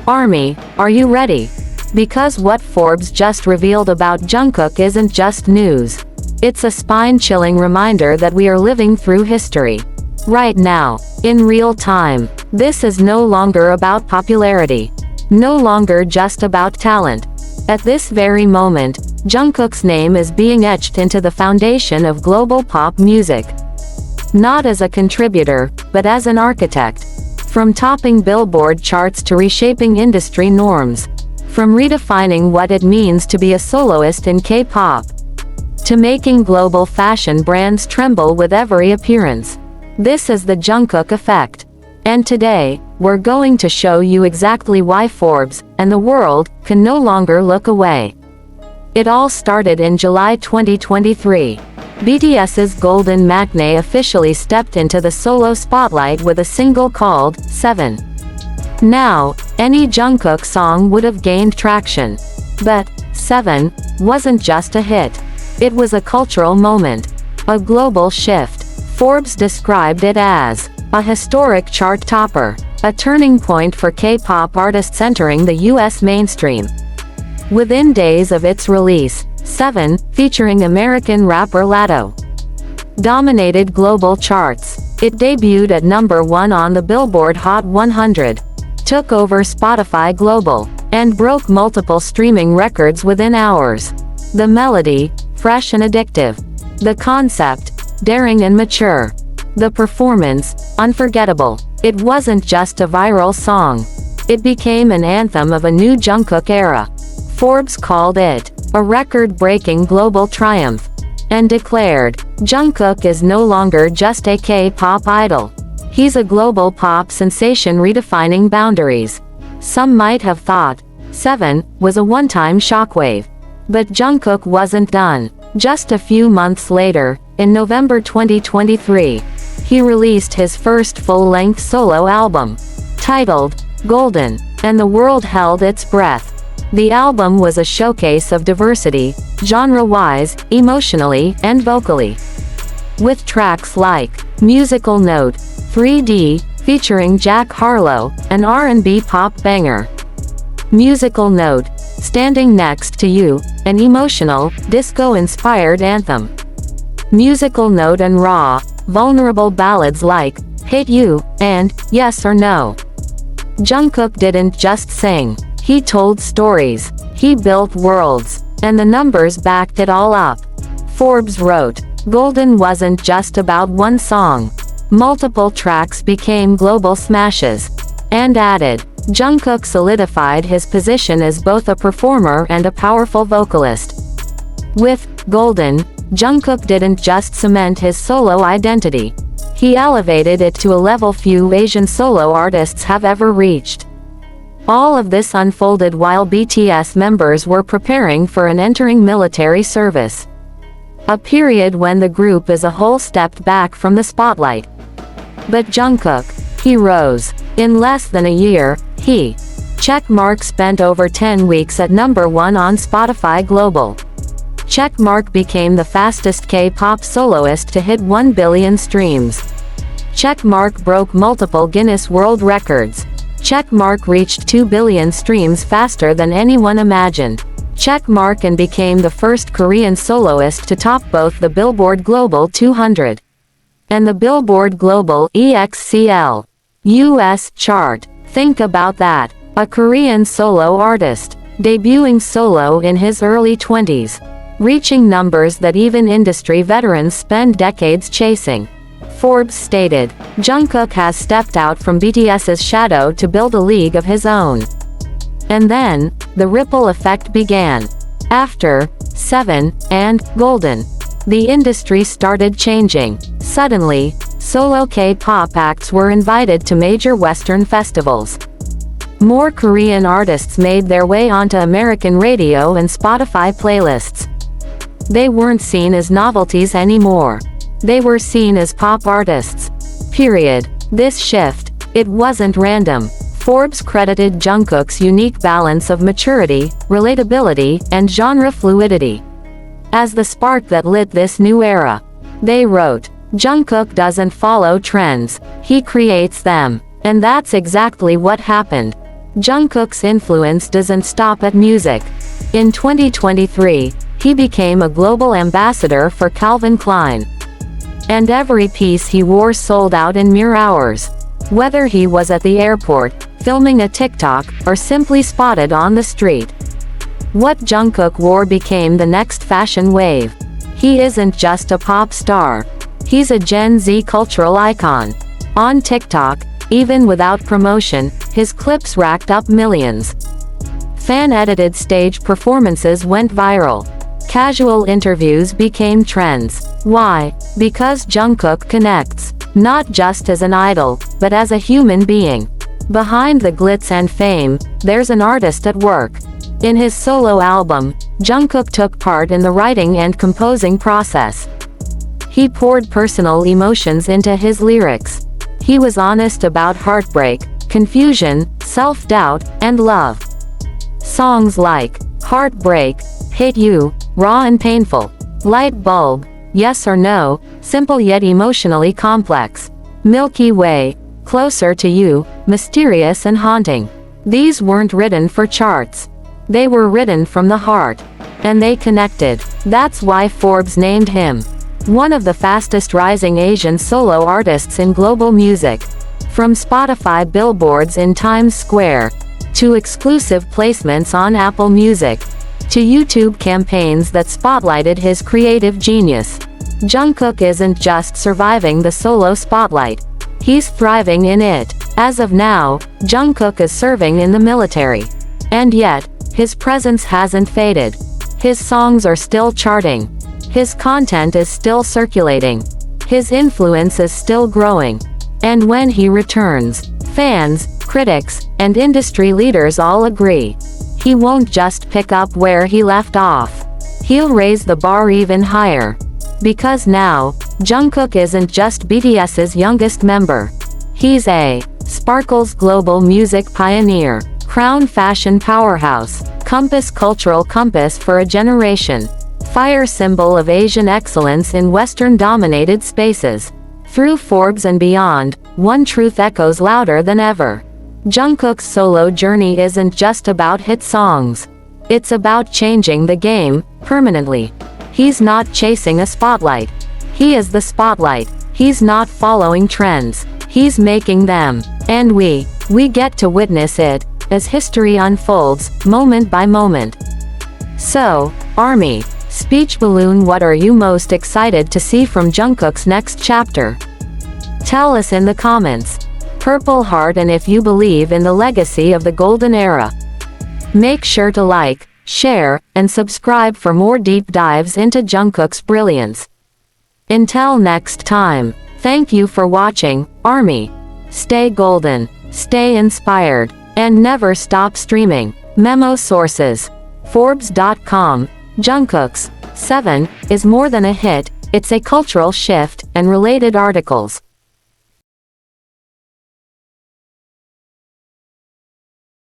Army, are you ready? Because what Forbes just revealed about Jungkook isn't just news. It's a spine-chilling reminder that we are living through history. Right now, in real time. This is no longer about popularity. No longer just about talent. At this very moment, Jungkook's name is being etched into the foundation of global pop music. Not as a contributor, but as an architect. From topping Billboard charts to reshaping industry norms. From redefining what it means to be a soloist in K-pop, to making global fashion brands tremble with every appearance. This is the Jungkook Effect. And today, we're going to show you exactly why Forbes, and the world, can no longer look away. It all started in July 2023. BTS's Golden matinee officially stepped into the solo spotlight with a single called 7. Now, any Jungkook song would have gained traction. But 7 wasn't just a hit. It was a cultural moment. A global shift. Forbes described it as a historic chart topper, a turning point for K-pop artists entering the US mainstream. Within days of its release, 7, featuring American rapper Latto, dominated global charts. It debuted at number 1 on the Billboard Hot 100, took over Spotify Global, and broke multiple streaming records within hours. The melody, fresh and addictive. The concept, daring and mature. The performance, unforgettable. It wasn't just a viral song. It became an anthem of a new Jungkook era. Forbes called it a record-breaking global triumph, and declared, Jungkook is no longer just a K-pop idol. He's a global pop sensation redefining boundaries. Some might have thought 7 was a one-time shockwave. But Jungkook wasn't done. Just a few months later, in November 2023, he released his first full-length solo album, titled Golden, and the world held its breath. The album was a showcase of diversity, genre-wise, emotionally, and vocally. With tracks like Musical Note, 3D, featuring Jack Harlow, an R&B pop banger. Musical Note, Standing Next to You, an emotional, disco-inspired anthem. Musical Note and raw, vulnerable ballads like Hate You and Yes or No. Jungkook didn't just sing. He told stories. He built worlds. And the numbers backed it all up. Forbes wrote, Golden wasn't just about one song. Multiple tracks became global smashes. And added, Jungkook solidified his position as both a performer and a powerful vocalist. With Golden, Jungkook didn't just cement his solo identity. He elevated it to a level few Asian solo artists have ever reached. All of this unfolded while BTS members were preparing for and entering military service. A period when the group as a whole stepped back from the spotlight. But Jungkook, he rose. In less than a year, he spent over 10 weeks at number 1 on Spotify Global. Became the fastest K-pop soloist to hit 1 billion streams. Broke multiple Guinness World Records. Reached 2 billion streams faster than anyone imagined. And became the first Korean soloist to top both the Billboard Global 200 and the Billboard Global EXCL US chart. Think about that. A Korean solo artist, debuting solo in his early 20s, reaching numbers that even industry veterans spend decades chasing. Forbes stated, Jungkook has stepped out from BTS's shadow to build a league of his own. And then, the ripple effect began. After 7 and Golden, the industry started changing. Suddenly, solo K-pop acts were invited to major Western festivals. More Korean artists made their way onto American radio and Spotify playlists. They weren't seen as novelties anymore. They were seen as pop artists. Period. This shift, it wasn't random. Forbes credited Jungkook's unique balance of maturity, relatability, and genre fluidity as the spark that lit this new era. They wrote, Jungkook doesn't follow trends, he creates them. And that's exactly what happened. Jungkook's influence doesn't stop at music. In 2023, he became a global ambassador for Calvin Klein. And every piece he wore sold out in mere hours. Whether he was at the airport, filming a TikTok, or simply spotted on the street. What Jungkook wore became the next fashion wave. He isn't just a pop star. He's a Gen Z cultural icon. On TikTok, even without promotion, his clips racked up millions. Fan-edited stage performances went viral. Casual interviews became trends. Why? Because Jungkook connects, not just as an idol, but as a human being. Behind the glitz and fame, there's an artist at work. In his solo album, Jungkook took part in the writing and composing process. He poured personal emotions into his lyrics. He was honest about heartbreak, confusion, self-doubt, and love. Songs like Heartbreak, Hate You, Raw and Painful, Light Bulb, Yes or No, simple yet emotionally complex, Milky Way, Closer to You, mysterious and haunting. These weren't written for charts. They were written from the heart. And they connected. That's why Forbes named him one of the fastest rising Asian solo artists in global music. From Spotify billboards in Times Square, to exclusive placements on Apple Music, to YouTube campaigns that spotlighted his creative genius. Jungkook isn't just surviving the solo spotlight. He's thriving in it. As of now, Jungkook is serving in the military. And yet, his presence hasn't faded. His songs are still charting. His content is still circulating. His influence is still growing. And when he returns, fans, critics, and industry leaders all agree. He won't just pick up where he left off. He'll raise the bar even higher. Because now, Jungkook isn't just BTS's youngest member. He's a Sparkles global music pioneer, Crown fashion powerhouse, Compass cultural compass for a generation, fire symbol of Asian excellence in Western-dominated spaces. Through Forbes and beyond, one truth echoes louder than ever. Jungkook's solo journey isn't just about hit songs. It's about changing the game, permanently. He's not chasing a spotlight. He is the spotlight. He's not following trends. He's making them. And we get to witness it, as history unfolds, moment by moment. So, ARMY, Speech Balloon, what are you most excited to see from Jungkook's next chapter? Tell us in the comments. Purple Heart, and if you believe in the legacy of the golden era. Make sure to like, share, and subscribe for more deep dives into Jungkook's brilliance. Until next time, thank you for watching, ARMY. Stay golden, stay inspired, and never stop streaming. Memo sources. Forbes.com. Jungkook's 7 is more than a hit, it's a cultural shift, and related articles.